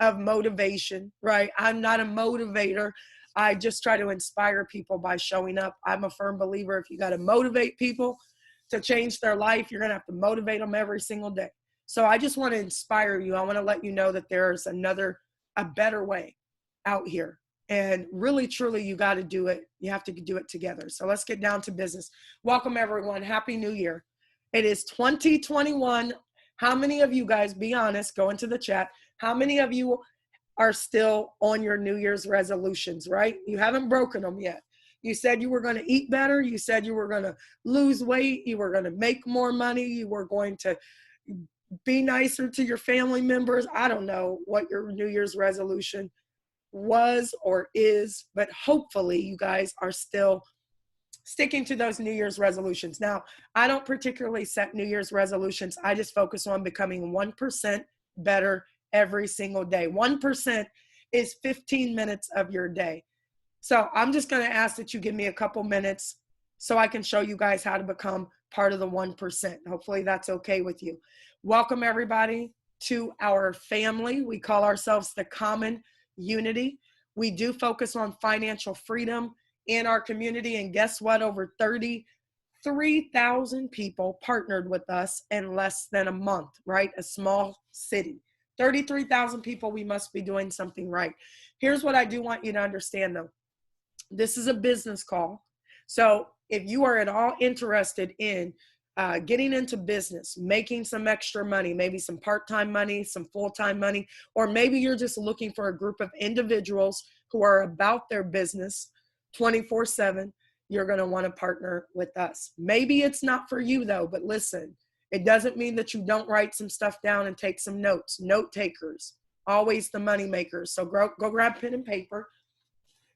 of motivation, right? I'm not a motivator. I just try to inspire people by showing up. I'm a firm believer if you got to motivate people to change their life, you're going to have to motivate them every single day. So I just want to inspire you. I want to let you know that there's a better way out here. And really, truly, you got to do it. You have to do it together. So let's get down to business. Welcome, everyone. Happy New Year. It is 2021. How many of you guys, be honest, go into the chat. How many of you are still on your New Year's resolutions, right? You haven't broken them yet. You said you were going to eat better. You said you were going to lose weight. You were going to make more money. You were going to be nicer to your family members. I don't know what your New Year's resolution was or is, but hopefully you guys are still sticking to those New Year's resolutions. Now, I don't particularly set New Year's resolutions. I just focus on becoming 1% better every single day. 1% is 15 minutes of your day. So I'm just going to ask that you give me a couple minutes so I can show you guys how to become part of the 1%. Hopefully that's okay with you. Welcome everybody to our family. We call ourselves the Common Unity. We do focus on financial freedom in our community. And guess what? Over 33,000 people partnered with us in less than a month, right? A small city. 33,000 people, we must be doing something right. Here's what I do want you to understand though. This is a business call. So if you are at all interested in getting into business, making some extra money, maybe some part-time money, some full-time money, or maybe you're just looking for a group of individuals who are about their business 24/7, you're going to want to partner with us. Maybe it's not for you though, but listen, it doesn't mean that you don't write some stuff down and take some notes. Note takers, always the money makers. So go grab pen and paper.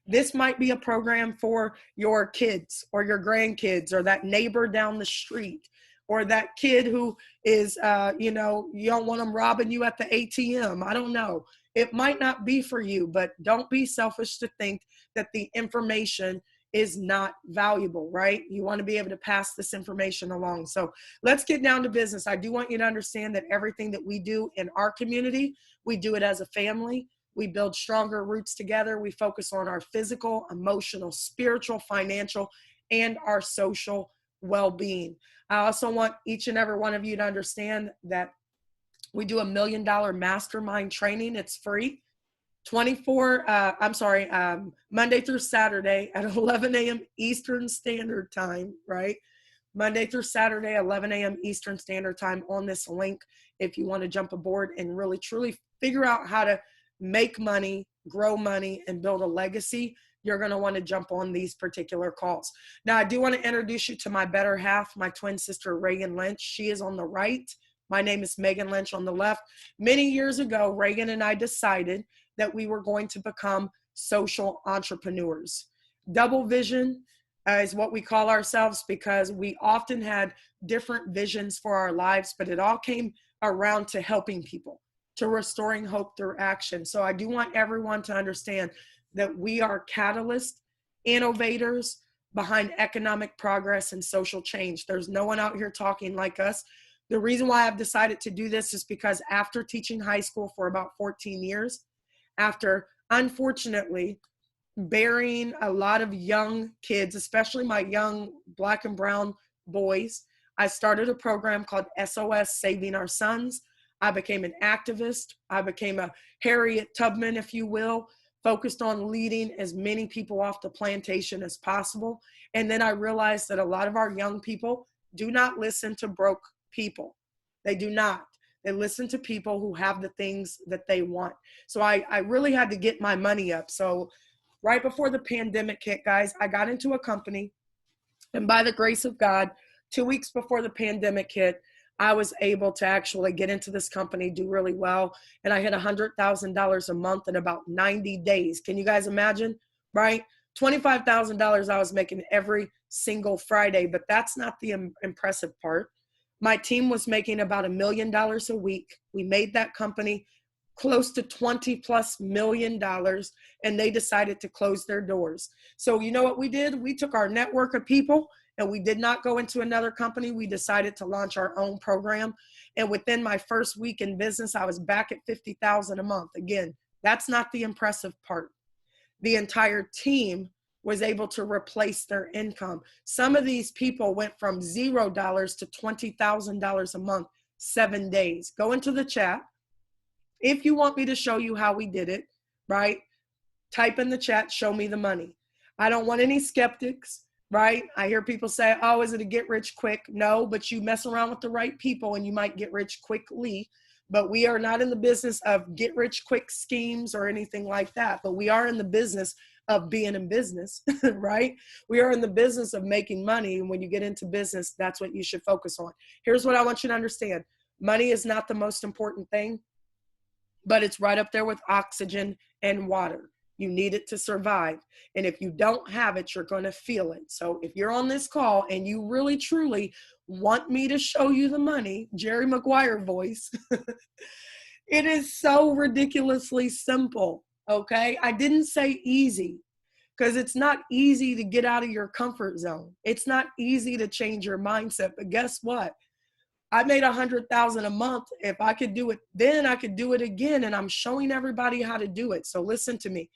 This might be a program for your kids or your grandkids or that neighbor down the street or that kid who is, you don't want them robbing you at the ATM. I don't know. It might not be for you, but don't be selfish to think that the information is not valuable, right? You want to be able to pass this information along. So let's get down to business. I do want you to understand that everything that we do in our community, we do it as a family. We build stronger roots together. We focus on our physical, emotional, spiritual, financial, and our social well-being. I also want each and every one of you to understand that we do $1 million mastermind training. It's free. Monday through Saturday at 11 a.m. Eastern Standard Time, right? Monday through Saturday, 11 a.m. Eastern Standard Time on this link if you want to jump aboard and really, truly figure out how to make money, grow money, and build a legacy. You're going to want to jump on these particular calls. Now, I do want to introduce you to my better half, my twin sister, Reagan Lynch. She is on the right. My name is Megan Lynch on the left. Many years ago, Reagan and I decided that we were going to become social entrepreneurs. Double vision is what we call ourselves because we often had different visions for our lives, but it all came around to helping people, to restoring hope through action. So I do want everyone to understand that we are catalysts, innovators behind economic progress and social change. There's no one out here talking like us. The reason why I've decided to do this is because after teaching high school for about 14 years, after unfortunately burying a lot of young kids, especially my young Black and brown boys, I started a program called SOS Saving Our Sons. I became an activist. I became a Harriet Tubman, if you will, focused on leading as many people off the plantation as possible. And then I realized that a lot of our young people do not listen to broke people. They do not. They listen to people who have the things that they want. So I really had to get my money up. So right before the pandemic hit, guys, I got into a company. And by the grace of God, 2 weeks before the pandemic hit, I was able to actually get into this company, do really well. And I hit $100,000 a month in about 90 days. Can you guys imagine, right? $25,000 I was making every single Friday, but that's not the impressive part. My team was making about $1 million a week. We made that company close to $20+ million, and they decided to close their doors. So you know what we did? We took our network of people and we did not go into another company. We decided to launch our own program. And within my first week in business, I was back at $50,000 a month. Again, that's not the impressive part. The entire team was able to replace their income. Some of these people went from $0 to $20,000 a month, 7 days. Go into the chat. If you want me to show you how we did it, right? Type in the chat, show me the money. I don't want any skeptics, right? I hear people say, oh, is it a get rich quick? No, but you mess around with the right people and you might get rich quickly. But we are not in the business of get rich quick schemes or anything like that. But we are in the business of being in business, right? We are in the business of making money. And when you get into business, that's what you should focus on. Here's what I want you to understand. Money is not the most important thing, but it's right up there with oxygen and water. You need it to survive. And if you don't have it, you're going to feel it. So if you're on this call and you really, truly want me to show you the money, Jerry Maguire voice, it is so ridiculously simple. Okay. I didn't say easy because it's not easy to get out of your comfort zone. It's not easy to change your mindset. But guess what? I made $100,000 a month. If I could do it then, I could do it again. And I'm showing everybody how to do it. So listen to me.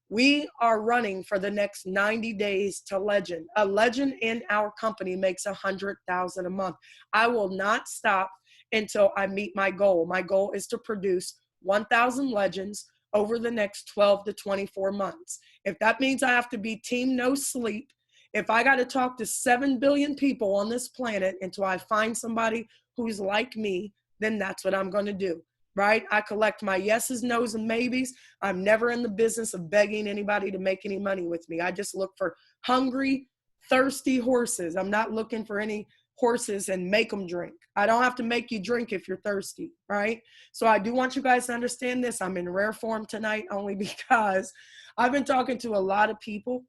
We are running for the next 90 days to legend. A legend in our company makes $100,000 a month. I will not stop until I meet my goal. My goal is to produce 1,000 legends over the next 12 to 24 months. If that means I have to be team no sleep, if I got to talk to 7 billion people on this planet until I find somebody who's like me, then that's what I'm going to do. Right? I collect my yeses, nos, and maybes. I'm never in the business of begging anybody to make any money with me. I just look for hungry, thirsty horses. I'm not looking for any horses and make them drink. I don't have to make you drink if you're thirsty, right? So I do want you guys to understand this. I'm in rare form tonight only because I've been talking to a lot of people.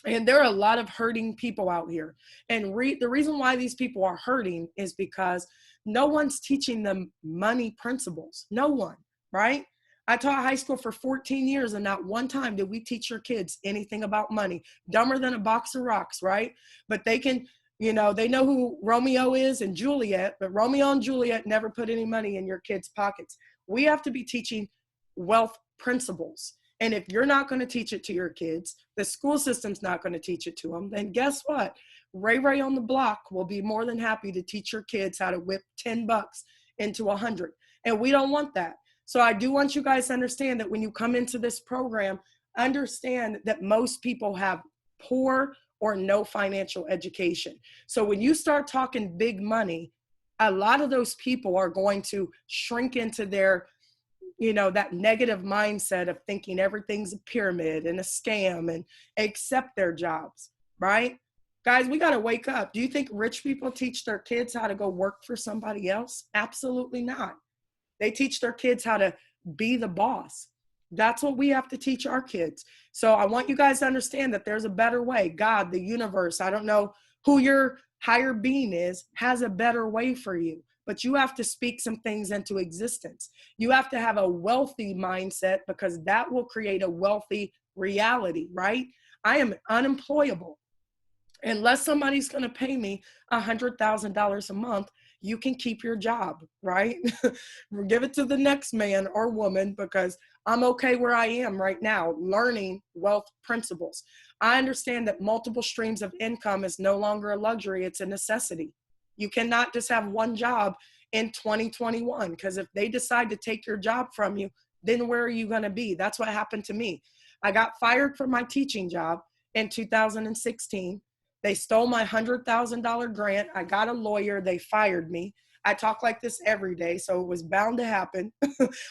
And there are a lot of hurting people out here. And the reason why these people are hurting is because no one's teaching them money principles. No one, right? I taught high school for 14 years and not one time did we teach your kids anything about money. Dumber than a box of rocks, right? But they can, they know who Romeo is and Juliet, but Romeo and Juliet never put any money in your kids' pockets. We have to be teaching wealth principles. And if you're not going to teach it to your kids, the school system's not going to teach it to them, then guess what? Ray Ray on the block will be more than happy to teach your kids how to whip $10 into 100. And we don't want that. So I do want you guys to understand that when you come into this program, understand that most people have poor or no financial education. So when you start talking big money, a lot of those people are going to shrink into their that negative mindset of thinking everything's a pyramid and a scam and accept their jobs, right? Guys, we got to wake up. Do you think rich people teach their kids how to go work for somebody else? Absolutely not. They teach their kids how to be the boss. That's what we have to teach our kids. So I want you guys to understand that there's a better way. God, the universe, I don't know who your higher being is, has a better way for you. But you have to speak some things into existence. You have to have a wealthy mindset because that will create a wealthy reality, right? I am unemployable. Unless somebody's going to pay me $100,000 a month, you can keep your job, right? Give it to the next man or woman because I'm okay where I am right now, learning wealth principles. I understand that multiple streams of income is no longer a luxury, it's a necessity. You cannot just have one job in 2021 because if they decide to take your job from you, then where are you going to be? That's what happened to me. I got fired from my teaching job in 2016. They stole my $100,000 grant. I got a lawyer. They fired me. I talk like this every day, so it was bound to happen.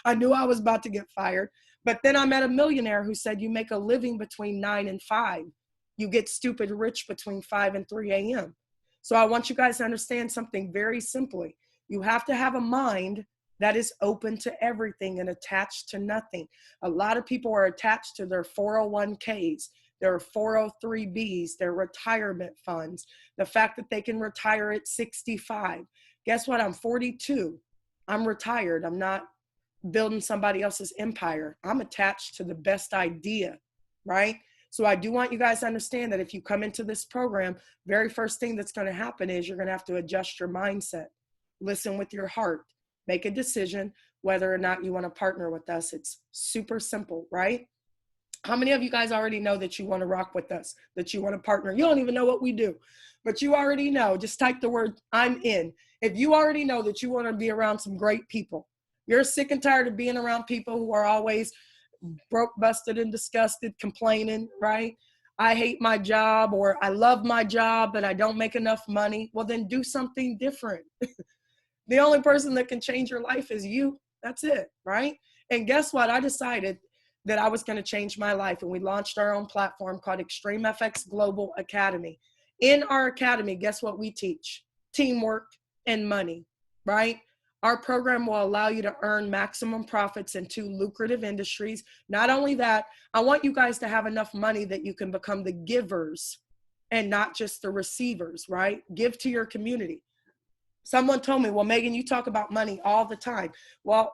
I knew I was about to get fired. But then I met a millionaire who said, you make a living between 9 and 5. You get stupid rich between 5 and 3 a.m. So I want you guys to understand something very simply. You have to have a mind that is open to everything and attached to nothing. A lot of people are attached to their 401ks, their 403bs, their retirement funds, the fact that they can retire at 65. Guess what? I'm 42. I'm retired. I'm not building somebody else's empire. I'm attached to the best idea, right? So I do want you guys to understand that if you come into this program, very first thing that's going to happen is you're going to have to adjust your mindset, listen with your heart, make a decision whether or not you want to partner with us. It's super simple, right? How many of you guys already know that you want to rock with us, that you want to partner? You don't even know what we do, but you already know. Just type the word "I'm in." If you already know that you want to be around some great people, you're sick and tired of being around people who are always broke, busted, and disgusted, complaining, right? I hate my job, or I love my job, but I don't make enough money. Well, then do something different. The only person that can change your life is you. That's it, right? And guess what? I decided that I was going to change my life, and we launched our own platform called XTREAMFX Global Academy. In our academy, guess what we teach? Teamwork and money, right? Our program will allow you to earn maximum profits in 2 lucrative industries. Not only that, I want you guys to have enough money that you can become the givers and not just the receivers, right? Give to your community. Someone told me, well, Megan, you talk about money all the time. Well,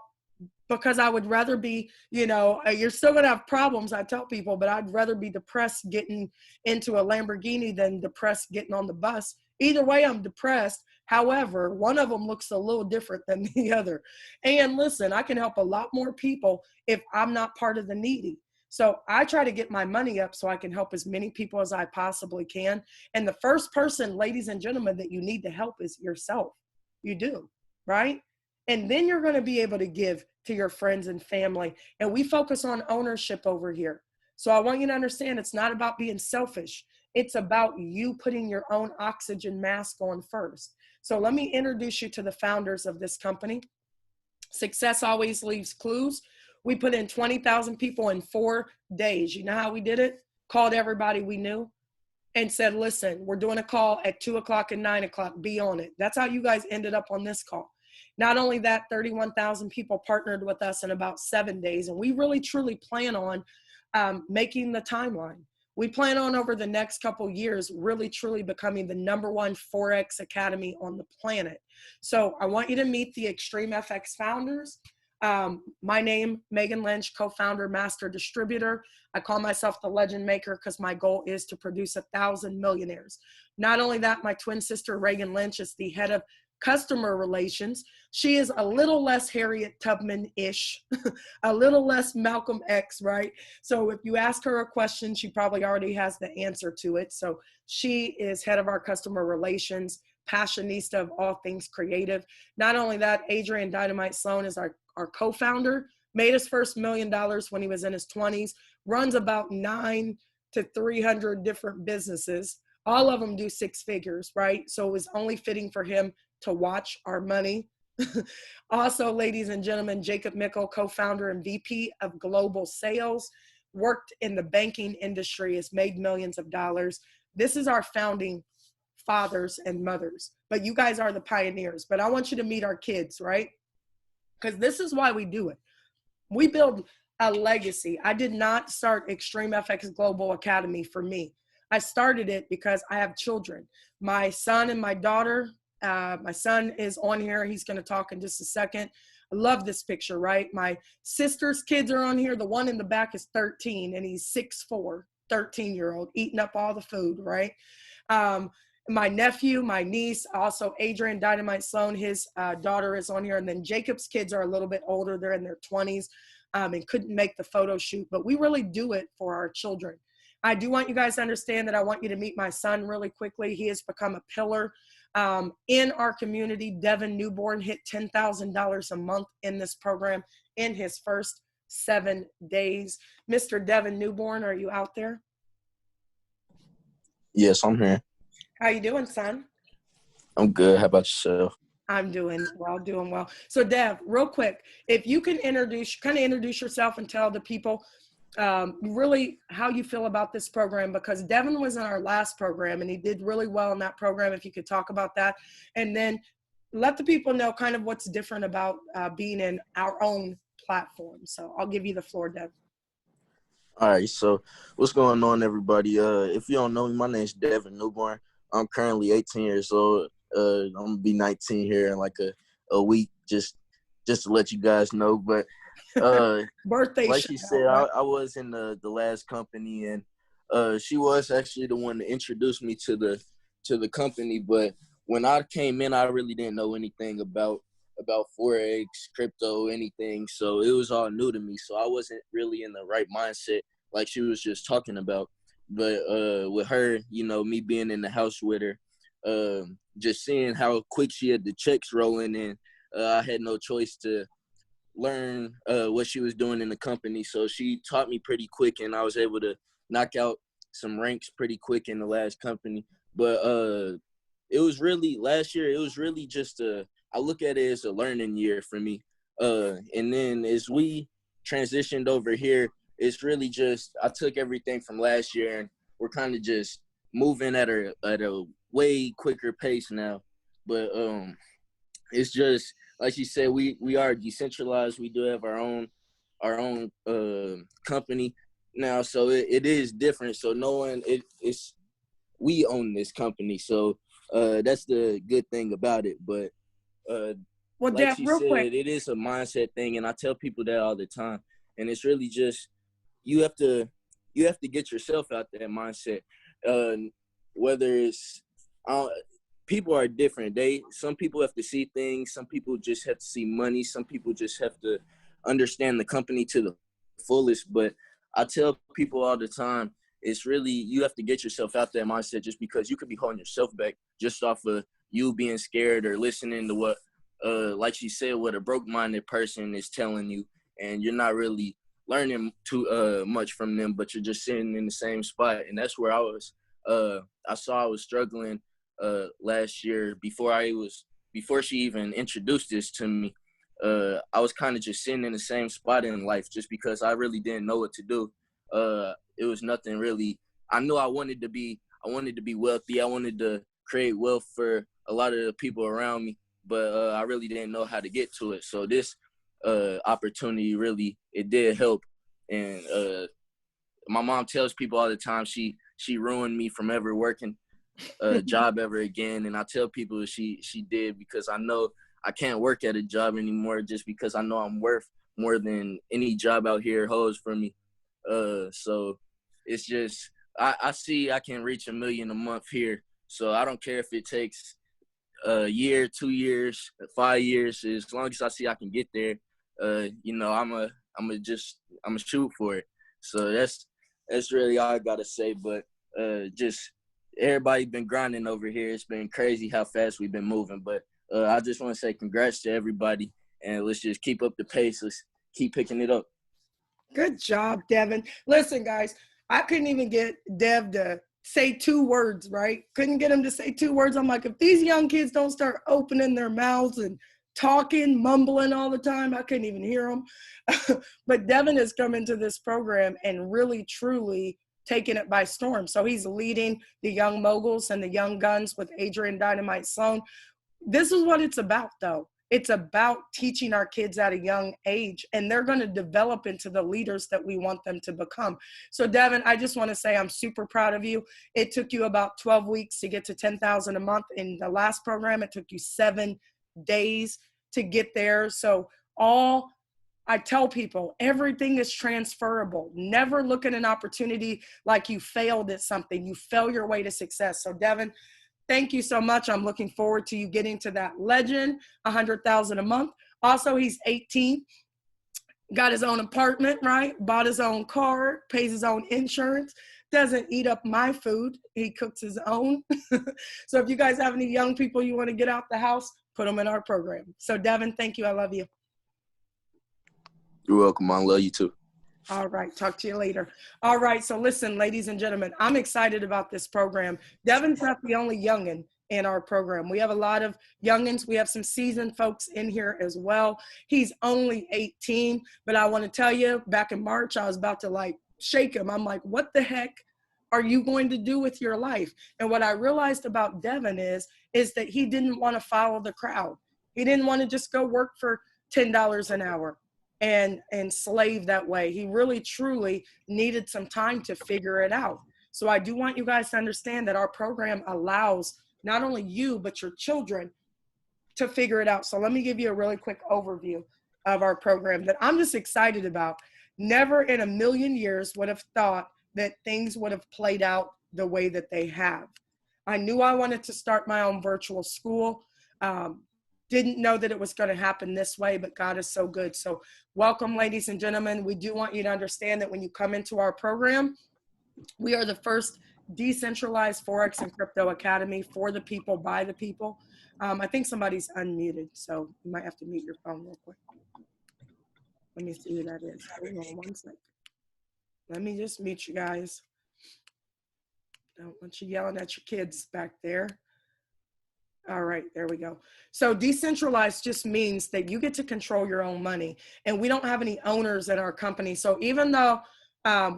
because I would rather be, you're still going to have problems, I tell people, but I'd rather be depressed getting into a Lamborghini than depressed getting on the bus. Either way, I'm depressed. However, one of them looks a little different than the other. And listen, I can help a lot more people if I'm not part of the needy. So I try to get my money up so I can help as many people as I possibly can. And the first person, ladies and gentlemen, that you need to help is yourself. You do, right? And then you're going to be able to give to your friends and family. And we focus on ownership over here. So I want you to understand it's not about being selfish. It's about you putting your own oxygen mask on first. So let me introduce you to the founders of this company. Success always leaves clues. We put in 20,000 people in 4 days. You know how we did it? Called everybody we knew and said, listen, we're doing a call at 2 o'clock and 9 o'clock. Be on it. That's how you guys ended up on this call. Not only that, 31,000 people partnered with us in about 7 days. And we really, truly plan on making the timeline. We plan on over the next couple years, really, truly becoming the #1 Forex Academy on the planet. So I want you to meet the XTREAMFX founders. My name, Megan Lynch, co-founder, master distributor. I call myself the legend maker because my goal is to produce 1,000 millionaires. Not only that, my twin sister, Reagan Lynch, is the head of customer relations. She is a little less Harriet Tubman-ish, a little less Malcolm X, right? So if you ask her a question, she probably already has the answer to it. So she is head of our customer relations, passionista of all things creative. Not only that, Adrian Dynamite Sloan is our co-founder, made his first $1 million when he was in his 20s, runs about 9 to 300 different businesses. All of them do 6 figures, right? So it was only fitting for him to watch our money. Also, ladies and gentlemen, Jacob Mickle, co-founder and VP of Global Sales, worked in the banking industry, has made millions of dollars. This is our founding fathers and mothers, but you guys are the pioneers. But I want you to meet our kids, right? Because this is why we do it. We build a legacy. I did not start XTREAMFX Global Academy for me. I started it because I have children. My son and my daughter, my son is on here. He's going to talk in just a second. I love this picture, right? My sister's kids are on here. The one in the back is 13 and he's 6'4", 13-year-old, eating up all the food, right? My nephew, my niece, also Adrian Dynamite Sloan, his daughter is on here. And then Jacob's kids are a little bit older. They're in their 20s and couldn't make the photo shoot. But we really do it for our children. I do want you guys to understand that I want you to meet my son really quickly. He has become a pillar in our community. Devin Newborn hit $10,000 a month in this program in his first 7 days. Mr. Devin Newborn, are you out there? Yes, I'm here. How you doing, son? I'm good. How about yourself? I'm doing well. So Dev, real quick, if you can introduce yourself and tell the people really how you feel about this program, because Devin was in our last program and he did really well in that program. If you could talk about that, and then let the people know kind of what's different about being in our own platform. So I'll give you the floor, Dev. All right. So what's going on, everybody? If you don't know me, my name's Devin Newborn. I'm currently 18 years old. I'm gonna be 19 here in like a week, just to let you guys know. But Birthday like you said, right? I was in the last company, and She was actually the one to introduce me to the company, but when I came in, I really didn't know anything about forex, crypto, anything. So it was all new to me. So I wasn't really in the right mindset, like she was just talking about. But with her, me being in the house with her, just seeing how quick she had the checks rolling in, I had no choice to learn what she was doing in the company. So she taught me pretty quick, and I was able to knock out some ranks pretty quick in the last company. But it was really last year. It was really just I look at it as a learning year for me. And then as we transitioned over here, it's really just I took everything from last year, and we're kind of just moving at a way quicker pace now. But it's just like you said, we are decentralized. We do have our own company now, so it is different. So no one it's we own this company, so that's the good thing about it. But Well, like Dev, she real said, quick. it is a mindset thing, and I tell people that all the time. And it's really just you have to get yourself out that mindset. Whether it's people are different. Some people have to see things. Some people just have to see money. Some people just have to understand the company to the fullest. But I tell people all the time, it's really you have to get yourself out that mindset, just because you could be holding yourself back just off of you being scared or listening to what, like she said, what a broke-minded person is telling you, and you're not really learning too much from them, but you're just sitting in the same spot. And that's where I was. I saw I was struggling last year before she even introduced this to me. I was kind of just sitting in the same spot in life just because I really didn't know what to do. It was nothing really. I knew I wanted to be wealthy. I wanted to create wealth for a lot of the people around me, but I really didn't know how to get to it. So this opportunity really, it did help. And my mom tells people all the time she ruined me from ever working a job ever again. And I tell people she did, because I know I can't work at a job anymore, just because I know I'm worth more than any job out here holds for me. So it's just I see I can reach $1 million a month here. So I don't care if it takes a year, 2 years, 5 years. As long as I see I can get there, I'm a shoot for it. So that's really all I gotta say. But just everybody been grinding over here. It's been crazy how fast we've been moving. But I just want to say congrats to everybody, and let's just keep up the pace. Let's keep picking it up. Good job, Devin. Listen, guys, I couldn't even get Dev to say 2 words, right? Couldn't get him to say 2 words. I'm like, if these young kids don't start opening their mouths and talking, mumbling all the time, I couldn't even hear them. But Devin has come into this program and really, truly taken it by storm. So he's leading the young moguls and the young guns with Adrian Dynamite Sloan. This is what it's about, though. It's about teaching our kids at a young age, and they're going to develop into the leaders that we want them to become. So, Devin, I just want to say I'm super proud of you. It took you about 12 weeks to get to 10,000 a month. In the last program, it took you 7 days to get there. So I tell people, everything is transferable. Never look at an opportunity like you failed at something. You fail your way to success. So, Devin, thank you so much. I'm looking forward to you getting to that legend, 100,000 a month. Also, he's 18, got his own apartment, right? Bought his own car, pays his own insurance, doesn't eat up my food. He cooks his own. So if you guys have any young people you want to get out the house, put them in our program. So Devin, thank you. I love you. You're welcome. I love you too. All right. Talk to you later. All right. So listen, ladies and gentlemen, I'm excited about this program. Devin's not the only youngin in our program. We have a lot of youngins. We have some seasoned folks in here as well. He's only 18, but I want to tell you, back in March, I was about to shake him. I'm like, what the heck are you going to do with your life? And what I realized about Devin is that he didn't want to follow the crowd. He didn't want to just go work for $10 an hour and slave that way. He really, truly needed some time to figure it out. So I do want you guys to understand that our program allows not only you, but your children to figure it out. So let me give you a really quick overview of our program that I'm just excited about. Never in a million years would have thought that things would have played out the way that they have. I knew I wanted to start my own virtual school. Didn't know that it was going to happen this way, but God is so good. So welcome, ladies and gentlemen. We do want you to understand that when you come into our program, we are the first decentralized Forex and crypto academy for the people, by the people. I think somebody's unmuted, so you might have to mute your phone real quick. Let me see who that is. Hold on one second. Let me just mute you guys. Don't want you yelling at your kids back there. All right, there we go. So decentralized just means that you get to control your own money, and we don't have any owners in our company. So even though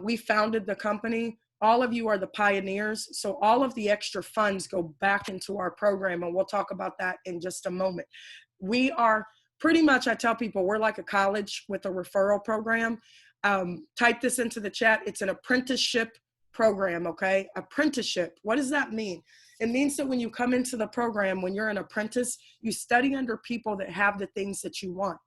we founded the company, all of you are the pioneers. So all of the extra funds go back into our program, and we'll talk about that in just a moment. We are pretty much, I tell people, we're like a college with a referral program. Type this into the chat. It's an apprenticeship program, okay? Apprenticeship. What does that mean? It means that when you come into the program, when you're an apprentice, you study under people that have the things that you want.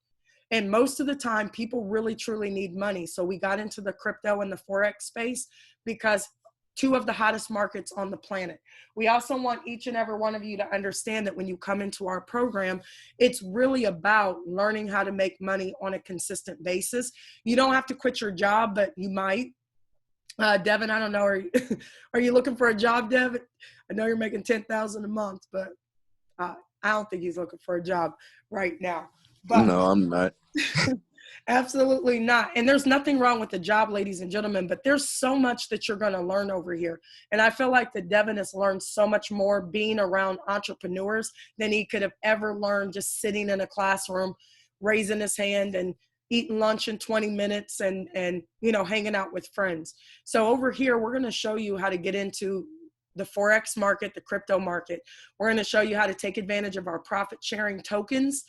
And most of the time, people really, truly need money. So we got into the crypto and the Forex space because two of the hottest markets on the planet. We also want each and every one of you to understand that when you come into our program, it's really about learning how to make money on a consistent basis. You don't have to quit your job, but you might. Devin, I don't know. Are you looking for a job, Devin? I know you're making $10,000 a month, but I don't think he's looking for a job right now. But No, I'm not. absolutely not. And there's nothing wrong with the job, ladies and gentlemen, but there's so much that you're going to learn over here. And I feel like that Devin has learned so much more being around entrepreneurs than he could have ever learned just sitting in a classroom, raising his hand and eating lunch in 20 minutes and you know, hanging out with friends. So over here, we're going to show you how to get into the Forex market, the crypto market. We're going to show you how to take advantage of our profit sharing tokens,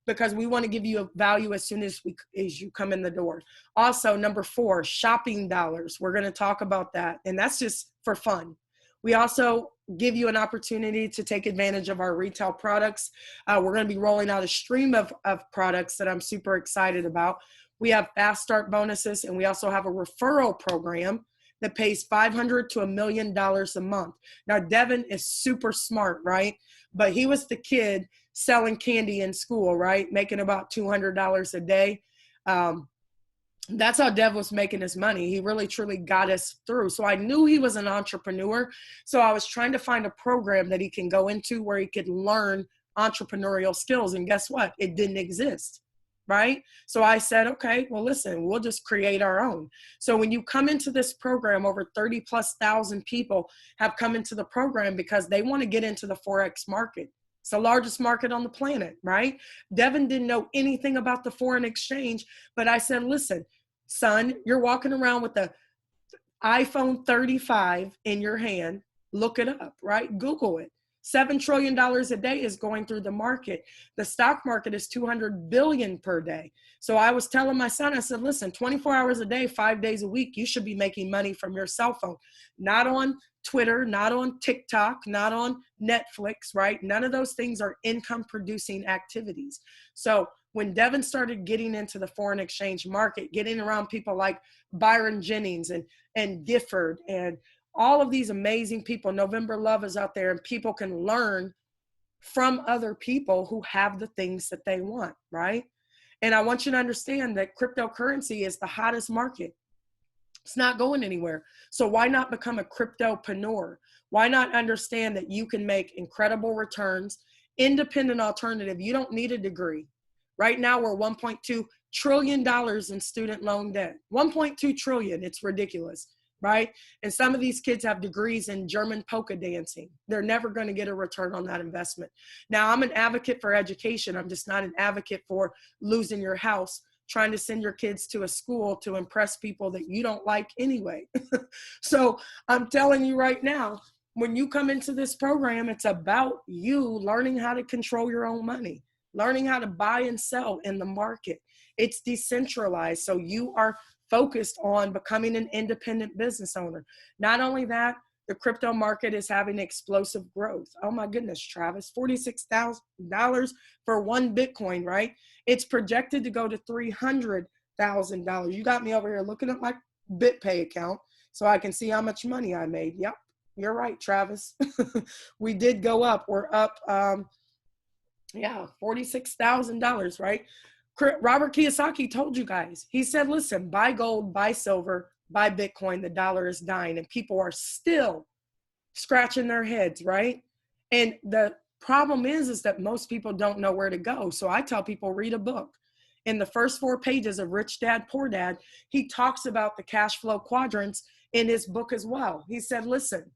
because we want to give you a value as soon as you come in the door. Also, number 4, shopping dollars. We're going to talk about that, and that's just for fun. We also give you an opportunity to take advantage of our retail products. We're going to be rolling out a stream of products that I'm super excited about. We have fast start bonuses, and we also have a referral program that pays $500 to $1 million a month. Now, Devin is super smart, right? But he was the kid selling candy in school, right? Making about $200 a day. That's how Dev was making his money. He really, truly got us through. So I knew he was an entrepreneur. So I was trying to find a program that he can go into where he could learn entrepreneurial skills. And guess what? It didn't exist, right? So I said, okay, well, listen, we'll just create our own. So when you come into this program, over 30,000+ people have come into the program because they want to get into the Forex market. It's the largest market on the planet, right? Devin didn't know anything about the foreign exchange, but I said, listen, son, you're walking around with the iPhone 35 in your hand. Look it up, right? Google it. $7 trillion a day is going through the market. The stock market is 200 billion per day. So I was telling my son, I said, listen, 24 hours a day, 5 days a week, you should be making money from your cell phone, not on Twitter, not on TikTok, not on Netflix, right? None of those things are income producing activities. So when Devin started getting into the foreign exchange market, getting around people like Byron Jennings and Gifford and all of these amazing people, November Love is out there, and people can learn from other people who have the things that they want, right? And I want you to understand that cryptocurrency is the hottest market. It's not going anywhere. So why not become a cryptopreneur? Why not understand that you can make incredible returns, independent alternative? You don't need a degree. Right now, we're $1.2 trillion in student loan debt. 1.2 trillion, it's ridiculous, right? And some of these kids have degrees in German polka dancing. They're never going to get a return on that investment. Now, I'm an advocate for education. I'm just not an advocate for losing your house, trying to send your kids to a school to impress people that you don't like anyway. So I'm telling you right now, when you come into this program, it's about you learning how to control your own money, learning how to buy and sell in the market. It's decentralized. So you are focused on becoming an independent business owner. Not only that, the crypto market is having explosive growth. Oh my goodness, Travis, $46,000 for one Bitcoin, right? It's projected to go to $300,000. You got me over here looking at my BitPay account. so I can see how much money I made. Yep, you're right, Travis. We did go up. We're up, yeah, $46,000, right? Robert Kiyosaki told you guys, he said, listen, buy gold, buy silver, buy Bitcoin, the dollar is dying. And people are still scratching their heads, right? And the problem is that most people don't know where to go. So I tell people, read a book. In the first 4 pages of Rich Dad, Poor Dad, he talks about the cash flow quadrants in his book as well. He said, listen,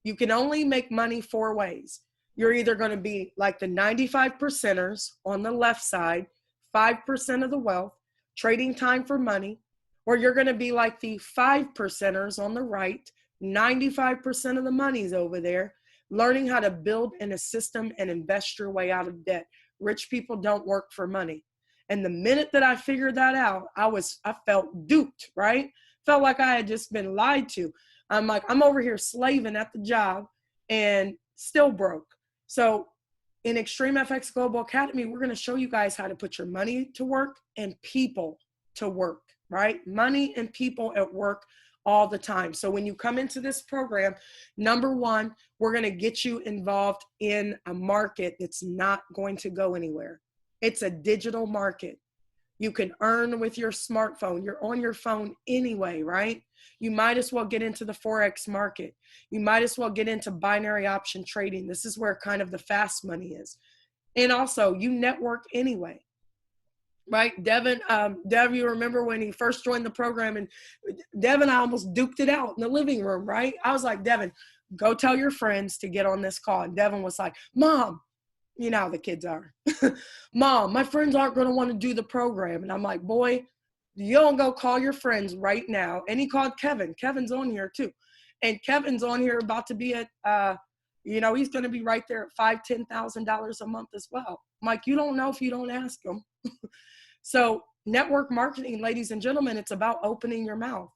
you can only make money 4 ways. You're either going to be like the 95 percenters on the left side, 5% of the wealth, trading time for money, or you're going to be like the 5 percenters on the right, 95% of the money's over there, learning how to build in a system and invest your way out of debt. Rich people don't work for money. And the minute that I figured that out, I felt duped, right? Felt like I had just been lied to. I'm like, I'm over here slaving at the job and still broke. So in XTREAMFX Global Academy, we're going to show you guys how to put your money to work and people to work, right? Money and people at work all the time. So when you come into this program, number one, we're going to get you involved in a market that's not going to go anywhere. It's a digital market. You can earn with your smartphone. You're on your phone anyway, right? You might as well get into the Forex market. You might as well get into binary option trading. This is where kind of the fast money is. And also, you network anyway, right? Devin, you remember when he first joined the program, and Devin, I almost duked it out in the living room, right? I was like, Devin, go tell your friends to get on this call. And Devin was like, Mom, you know how the kids are. Mom, my friends aren't going to want to do the program. And I'm like, boy, you don't go call your friends right now. And he called Kevin. Kevin's on here too. And Kevin's on here about to be at, he's going to be right there at $5,000, $10,000 a month as well. I'm like, you don't know if you don't ask them. So network marketing, ladies and gentlemen, it's about opening your mouth.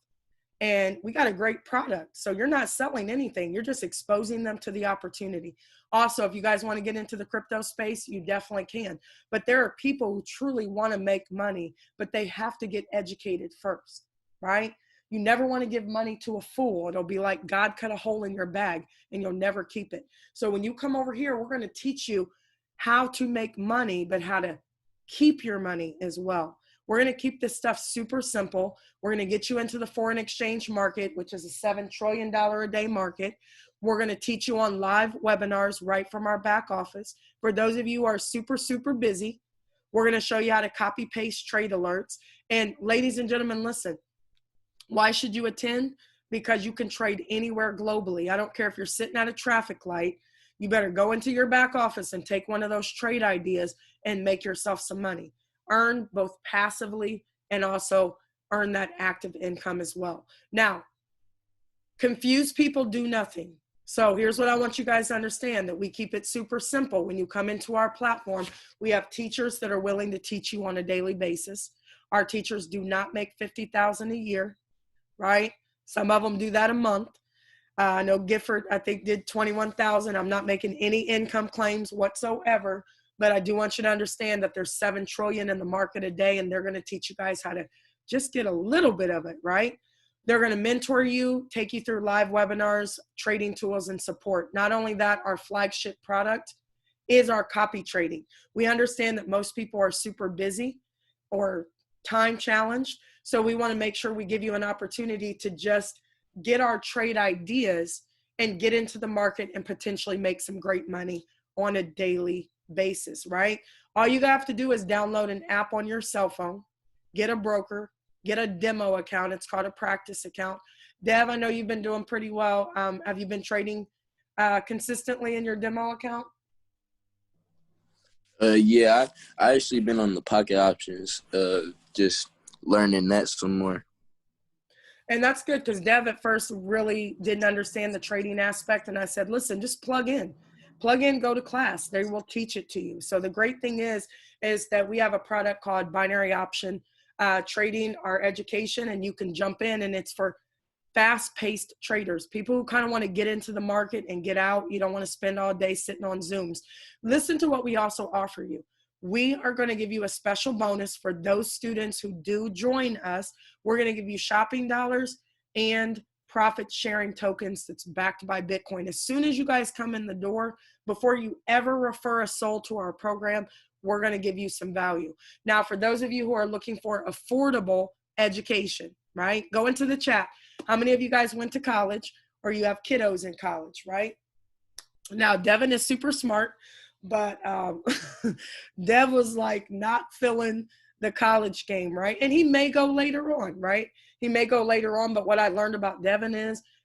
And we got a great product. So you're not selling anything. You're just exposing them to the opportunity. Also, if you guys want to get into the crypto space, you definitely can. But there are people who truly want to make money, but they have to get educated first, right? You never want to give money to a fool. It'll be like God cut a hole in your bag and you'll never keep it. So when you come over here, we're going to teach you how to make money, but how to keep your money as well. We're going to keep this stuff super simple. We're going to get you into the foreign exchange market, which is a $7 trillion a day market. We're going to teach you on live webinars right from our back office. For those of you who are super, super busy, we're going to show you how to copy paste trade alerts. And ladies and gentlemen, listen, why should you attend? Because you can trade anywhere globally. I don't care if you're sitting at a traffic light. You better go into your back office and take one of those trade ideas and make yourself some money. Earn both passively and also earn that active income as well. Now, confused people do nothing. So here's what I want you guys to understand, that we keep it super simple. When you come into our platform, we have teachers that are willing to teach you on a daily basis. Our teachers do not make $50,000 a year, right? Some of them do that a month. I know Gifford, I think, did $21,000. I'm not making any income claims whatsoever. But I do want you to understand that there's $7 trillion in the market a day, and they're going to teach you guys how to just get a little bit of it, right? They're going to mentor you, take you through live webinars, trading tools, and support. Not only that, our flagship product is our copy trading. We understand that most people are super busy or time challenged. So we want to make sure we give you an opportunity to just get our trade ideas and get into the market and potentially make some great money on a daily basis, right? All you have to do is download an app on your cell phone, get a broker, get a demo account. It's called a practice account. Dev, I know you've been doing pretty well. Have you been trading consistently in your demo account? Yeah, I actually been on the pocket options, just learning that some more. And that's good, because Dev at first really didn't understand the trading aspect. And I said, listen, just plug in, go to class. They will teach it to you. So the great thing is that we have a product called binary option trading, our education, and you can jump in, and it's for fast-paced traders, people who kind of want to get into the market and get out. You don't want to spend all day sitting on Zooms. Listen to what we also offer you. We are going to give you a special bonus for those students who do join us. We're going to give you shopping dollars and profit sharing tokens that's backed by Bitcoin. As soon as you guys come in the door, before you ever refer a soul to our program, we're going to give you some value. Now, for those of you who are looking for affordable education, right? Go into the chat. How many of you guys went to college or you have kiddos in college, right? Now, Devin is super smart, but Dev was like not feeling the college game, right? And he may go later on, right? He may go later on, but what I learned about Devin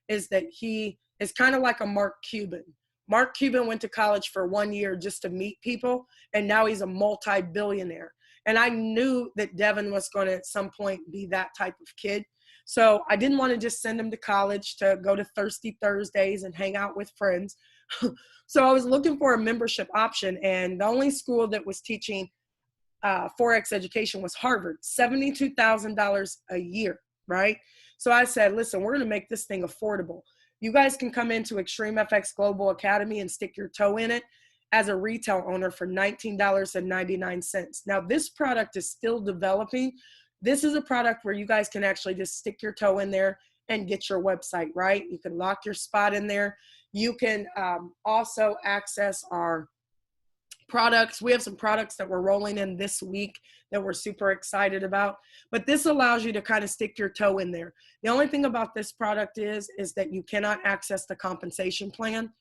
is that he is kind of like a Mark Cuban. Mark Cuban went to college for 1 year just to meet people, and now he's a multi-billionaire. And I knew that Devin was going to at some point be that type of kid. So I didn't want to just send him to college to go to Thirsty Thursdays and hang out with friends. So I was looking for a membership option, and the only school that was teaching Forex education was Harvard, $72,000 a year, right? So I said, listen, we're going to make this thing affordable. You guys can come into XTREAMFX Global Academy and stick your toe in it as a retail owner for $19.99. Now, this product is still developing. This is a product where you guys can actually just stick your toe in there and get your website, right? You can lock your spot in there. You can also access our products. We have some products that we're rolling in this week that we're super excited about, but this allows you to kind of stick your toe in there. The only thing about this product is that you cannot access the compensation plan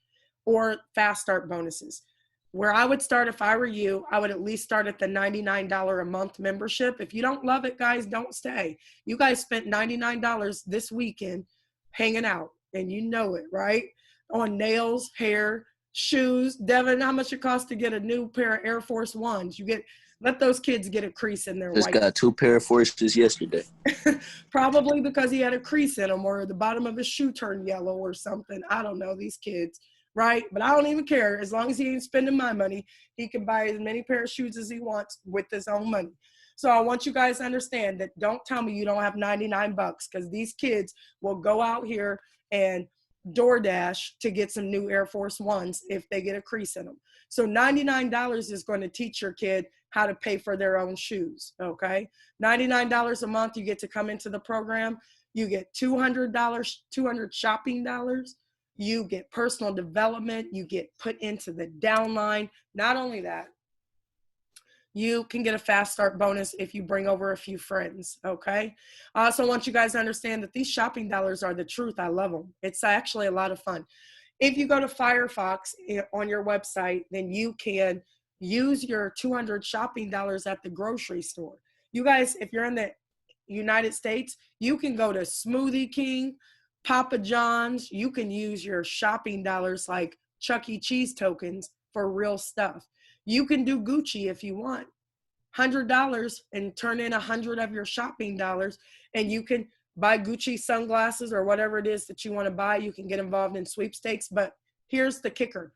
or fast start bonuses. Where I would start if I were you, I would at least start at the $99 a month membership. If you don't love it, guys, don't stay. You guys spent $99 this weekend hanging out, and you know it, right? On nails, hair, shoes. Devin, how much it costs to get a new pair of Air Force Ones? Let those kids get a crease in their Just got 2 pair of Forces yesterday. Probably because he had a crease in them or the bottom of his shoe turned yellow or something. I don't know, these kids, right? But I don't even care. As long as he ain't spending my money, he can buy as many pair of shoes as he wants with his own money. So I want you guys to understand that don't tell me you don't have 99 bucks, because these kids will go out here and DoorDash to get some new Air Force Ones if they get a crease in them. So $99 is going to teach your kid how to pay for their own shoes, okay? $99 a month, you get to come into the program. You get $200, 200 shopping dollars. You get personal development. You get put into the downline. Not only that, you can get a fast start bonus if you bring over a few friends, okay? I also want you guys to understand that these shopping dollars are the truth. I love them. It's actually a lot of fun. If you go to Firefox on your website, then you can use your 200 shopping dollars at the grocery store. You guys, if you're in the United States, you can go to Smoothie King, Papa John's. You can use your shopping dollars like Chuck E. Cheese tokens for real stuff. You can do Gucci if you want. $100 and turn in 100 of your shopping dollars, and you can buy Gucci sunglasses or whatever it is that you want to buy. You can get involved in sweepstakes. But here's the kicker.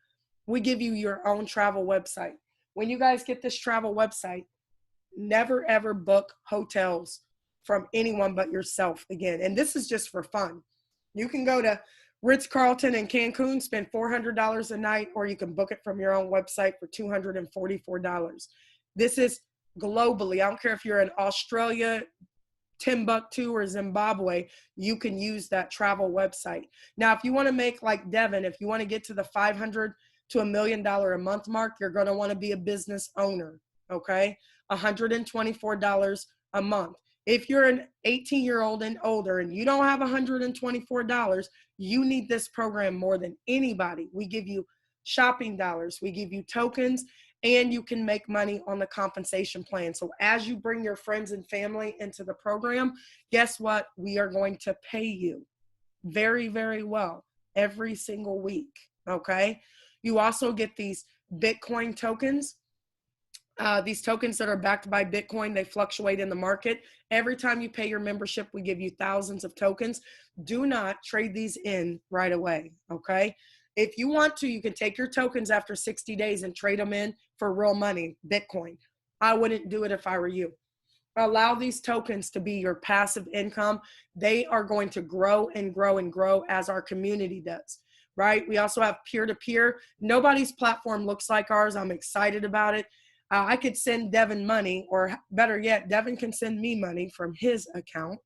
We give you your own travel website. When you guys get this travel website, never ever book hotels from anyone but yourself again. And this is just for fun. You can go to Ritz-Carlton in Cancun, spend $400 a night, or you can book it from your own website for $244. This is globally. I don't care if you're in Australia, Timbuktu, or Zimbabwe, you can use that travel website. Now, if you want to make like Devin, if you want to get to the $500 to $1 million a month mark, you're going to want to be a business owner, okay? $124 a month. If you're an 18-year-old and older and you don't have $124, you need this program more than anybody. We give you shopping dollars, we give you tokens, and you can make money on the compensation plan. So as you bring your friends and family into the program, guess what? We are going to pay you very, very well every single week, okay? You also get these Bitcoin tokens. These tokens that are backed by Bitcoin, they fluctuate in the market. Every time you pay your membership, we give you thousands of tokens. Do not trade these in right away, okay? If you want to, you can take your tokens after 60 days and trade them in for real money, Bitcoin. I wouldn't do it if I were you. Allow these tokens to be your passive income. They are going to grow and grow and grow as our community does, right? We also have peer-to-peer. Nobody's platform looks like ours. I'm excited about it. I could send Devin money, or better yet, Devin can send me money from his account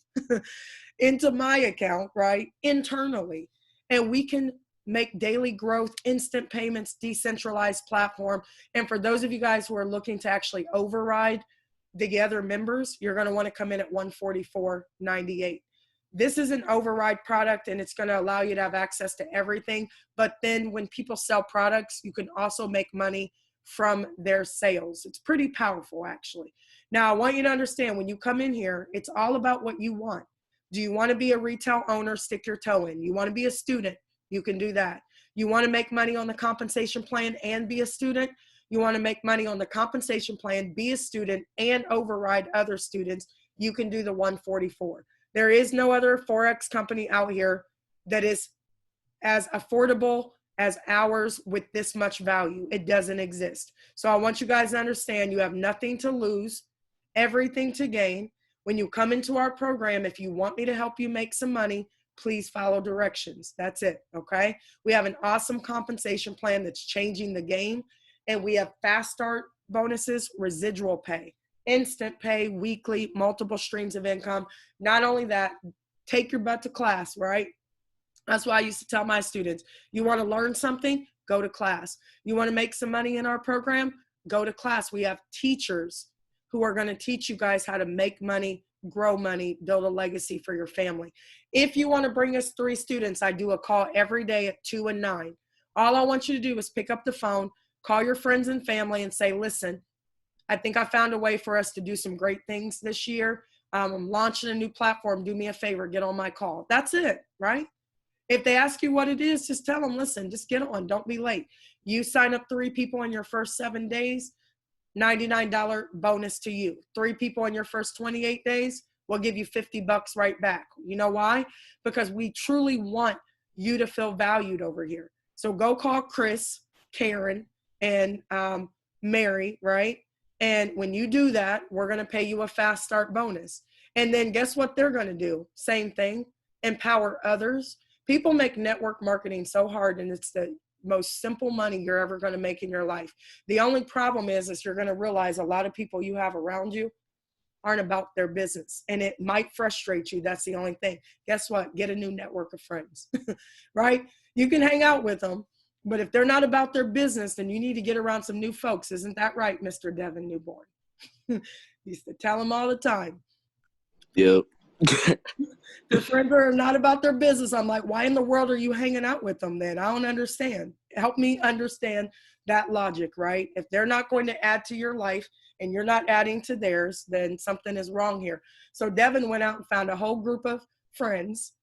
into my account, right? Internally. And we can make daily growth, instant payments, decentralized platform. And for those of you guys who are looking to actually override the other members, you're going to want to come in at 144.98. This is an override product, and it's going to allow you to have access to everything. But then when people sell products, you can also make money from their sales. It's pretty powerful, actually. Now, I want you to understand, when you come in here, it's all about what you want. Do you want to be a retail owner? Stick your toe in. You want to be a student? You can do that. You want to make money on the compensation plan and be a student? You want to make money on the compensation plan, be a student, and override other students? You can do the 144. There is no other Forex company out here that is as affordable as ours with this much value. It doesn't exist. So I want you guys to understand, you have nothing to lose, everything to gain. When you come into our program, if you want me to help you make some money, please follow directions. That's it, okay? We have an awesome compensation plan that's changing the game, and we have fast start bonuses, residual pay, instant pay, weekly, multiple streams of income. Not only that, take your butt to class, right? That's why I used to tell my students, you want to learn something, go to class. You want to make some money in our program, go to class. We have teachers who are going to teach you guys how to make money, grow money, build a legacy for your family. If you want to bring us 3 students, I do a call every day at 2 and 9. All I want you to do is pick up the phone, call your friends and family and say, listen, I think I found a way for us to do some great things this year. I'm launching a new platform. Do me a favor, get on my call. That's it, right? If they ask you what it is, just tell them, listen, just get on. Don't be late. You sign up 3 people in your first 7 days, $99 bonus to you. 3 people in your first 28 days, we'll give you $50 right back. You know why? Because we truly want you to feel valued over here. So go call Chris, Karen, and Mary, right? And when you do that, we're going to pay you a fast start bonus. And then guess what they're going to do? Same thing, empower others. People make network marketing so hard, and it's the most simple money you're ever going to make in your life. The only problem is you're going to realize a lot of people you have around you aren't about their business, and it might frustrate you. That's the only thing. Guess what? Get a new network of friends, right? You can hang out with them, but if they're not about their business, then you need to get around some new folks. Isn't that right, Mr. Devin Newborn? Used to tell them all the time. Yep. Their friends are not about their business. I'm like, why in the world are you hanging out with them then? I don't understand. Help me understand that logic, right? If they're not going to add to your life and you're not adding to theirs, then something is wrong here. So Devin went out and found a whole group of friends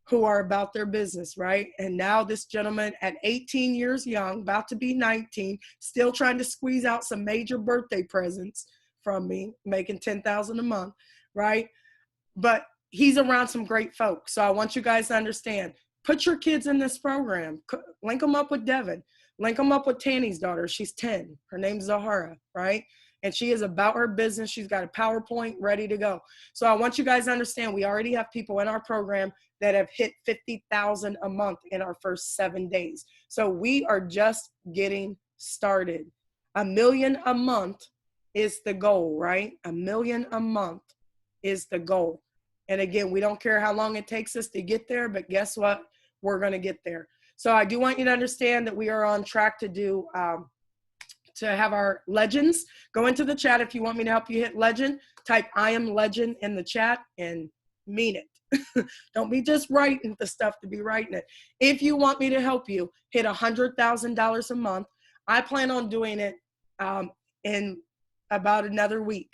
who are about their business, right? And now this gentleman at 18 years young, about to be 19, still trying to squeeze out some major birthday presents from me, making $10,000 a month, right? But he's around some great folks. So I want you guys to understand, put your kids in this program, link them up with Devin, link them up with Tanny's daughter. She's 10. Her name's Zahara, right? And she is about her business. She's got a PowerPoint ready to go. So I want you guys to understand, we already have people in our program that have hit 50,000 a month in our first 7 days. So we are just getting started. $1 million a month is the goal, right? $1 million a month is the goal. And again, we don't care how long it takes us to get there, but guess what? We're going to get there. So I do want you to understand that we are on track to do, to have our legends. Go into the chat if you want me to help you hit legend. Type I am legend in the chat and mean it. Don't be just writing the stuff to be writing it. If you want me to help you hit $100,000 a month, I plan on doing it in about another week.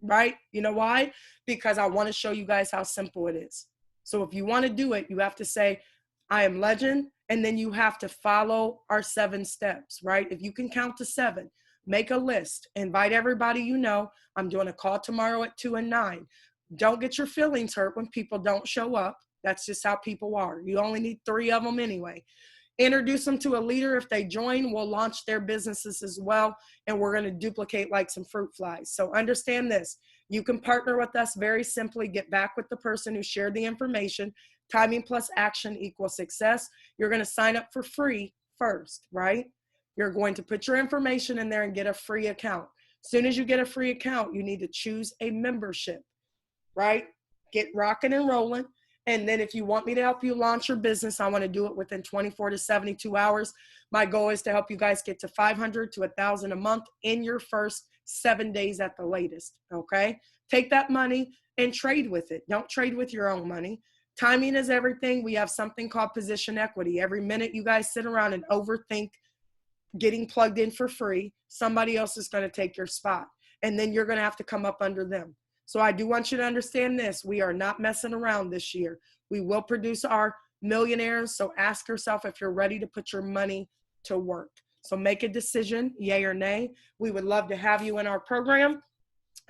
Right? You know why? Because I want to show you guys how simple it is. So if you want to do it, you have to say, I am legend, and then you have to follow our 7 steps, right? If you can count to 7, make a list, invite everybody you know. I'm doing a call tomorrow at 2 and 9. Don't get your feelings hurt when people don't show up. That's just how people are. You only need 3 of them anyway. Introduce them to a leader. If they join, we'll launch their businesses as well, and we're going to duplicate like some fruit flies. So understand this. You can partner with us very simply. Get back with the person who shared the information. Timing plus action equals success. You're going to sign up for free first, right? You're going to put your information in there and get a free account. As soon as you get a free account, you need to choose a membership, right? Get rocking and rolling. And then if you want me to help you launch your business, I want to do it within 24 to 72 hours. My goal is to help you guys get to 500 to 1,000 a month in your first 7 days at the latest, okay? Take that money and trade with it. Don't trade with your own money. Timing is everything. We have something called position equity. Every minute you guys sit around and overthink getting plugged in for free, somebody else is going to take your spot. And then you're going to have to come up under them. So I do want you to understand this. We are not messing around this year. We will produce our millionaires. So ask yourself if you're ready to put your money to work. So make a decision, yay or nay. We would love to have you in our program.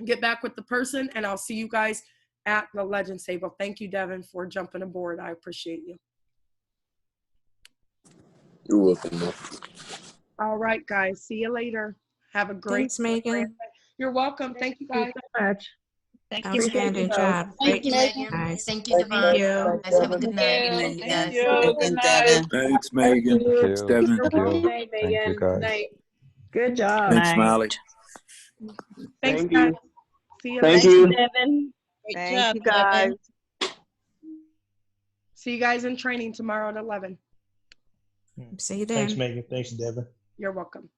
Get back with the person, and I'll see you guys at the Legends Table. Thank you, Devin, for jumping aboard. I appreciate you. You're welcome, man. All right, guys. See you later. Have a great Thanks, Megan. You're welcome. Thank you, guys. so much. Thank you. Outstanding job. Thank you, Great, Megan. guys. Thank you, Thank Devon. you. You guys have a good night. Good night, you guys. Thank you. Good night. Thanks, Megan. Thank you. It's Devin. You're welcome. Night, Thank you, Megan. guys. Night. Good job. Thanks, Smiley. Thanks, Thank guys. you. See you Thank later. you. Devin. Great Thank job, you, guys. Devin. See you guys in training tomorrow at 11. See you then. Thanks, Megan. Thanks, Devin. You're welcome.